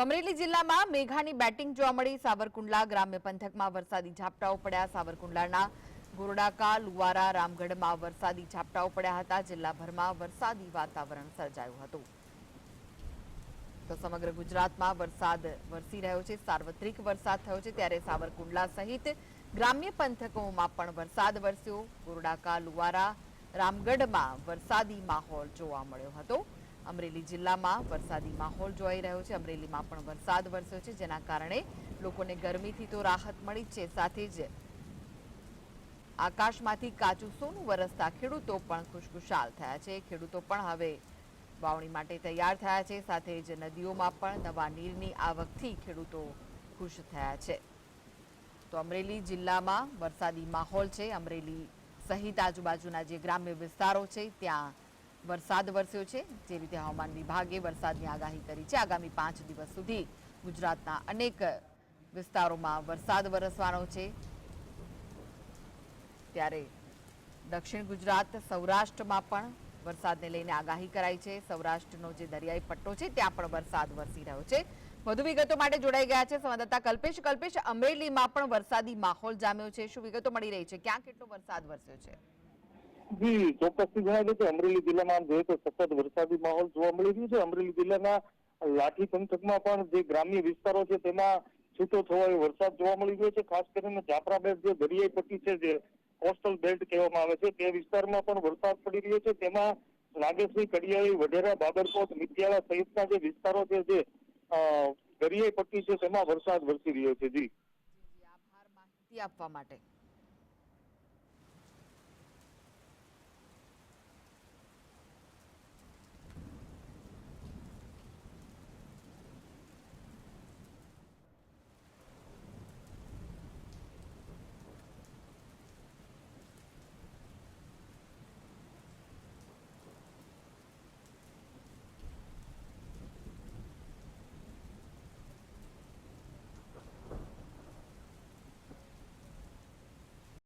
અમરેલી જિલ્લામાં મેઘાની બેટિંગ જોવા મળી। સાવરકુંડલા ગ્રામ્ય પંથકમાં વરસાદી ઝાપટાઓ પડ્યા। સાવરકુંડલાના ગોરડાકા લુવારા રામગઢમાં વરસાદી ઝાપટાઓ પડ્યા હતા। જિલ્લાભરમાં વરસાદી વાતાવરણ સર્જાયું હતું। તો સમગ્ર ગુજરાતમાં વરસાદ વરસી રહ્યો છે। સાર્વત્રિક વરસાદ થયો છે ત્યારે સાવરકુંડલા સહિત ગ્રામ્ય પંથકોમાં પણ વરસાદ વરસ્યો। ગોરડાકા લુવારા રામગઢમાં વરસાદી માહોલ જોવા મળ્યો હતો। અમરેલી જિલ્લામાં વરસાદી માહોલ જોઈ રહ્યો છે। અમરેલીમાં પણ વરસાદ વરસ્યો છે, જેના કારણે લોકોને ગરમીથી તો રાહત મળી છે, સાથે જ આકાશમાંથી કાચું સોનું વરસતા ખેડૂતો પણ ખુશખુશાલ થયા છે। ખેડૂતો પણ હવે વાવણી માટે તૈયાર થયા છે, સાથે જ નદીઓમાં પણ નવા નીરની આવકથી ખેડૂતો ખુશ થયા છે। તો અમરેલી જિલ્લામાં વરસાદી માહોલ છે। અમરેલી સહિત આજુબાજુના જે ગ્રામ્ય વિસ્તારો છે ત્યાં વરસાદ વરસ્યો છે। જે રીતે હવામાન વિભાગે વરસાદની આગાહી કરી છે, આગામી 5 દિવસ સુધી ગુજરાતના અનેક વિસ્તારોમાં વરસાદ વરસવાનો છે। ત્યારે દક્ષિણ ગુજરાત સૌરાષ્ટ્રમાં પણ વરસાદને લઈને આગાહી કરાઈ છે। સૌરાષ્ટ્રનો જે દરિયાઈ પટ્ટો છે ત્યાં પણ વરસાદ વરસી રહ્યો છે। વધુ વિગતો માટે જોડાઈ ગયા છે સંવાદદાતા કલ્પેશ। કલ્પેશ, અમરેલીમાં પણ વરસાદી માહોલ જામ્યો છે, શું વિગતો મળી રહી છે? ક્યાં કેટલો વરસાદ વરસ્યો છે? જી, ચોક્કસથી જણાવી દઉં કે અમરેલી જિલ્લામાં જોઈએ તો સતત વરસાદી માહોલ જોવા મળી રહ્યો છે। અમરેલી જિલ્લાના લાઠી પંથકમાં પણ જે ગ્રામ્ય વિસ્તારો છે તેમાં છૂટો છવાયો વરસાદ જોવા મળી રહ્યો છે। ખાસ કરીને જાફરા બેટ જે દરિયાઈ પટ્ટી છે, જે કોસ્ટલ બેલ્ટ કહેવામાં આવે છે, તે વિસ્તારમાં પણ વરસાદ પડી રહ્યો છે। તેમાં નાગેશ્રી, કડિયાળી, વઢેરા, બાબરકોટ, મિતિયાળા સહિતના જે વિસ્તારો છે, જે દરિયાઈ પટ્ટી છે, તેમાં વરસાદ વરસી રહ્યો છે। જી, આભાર માહિતી આપવા માટે।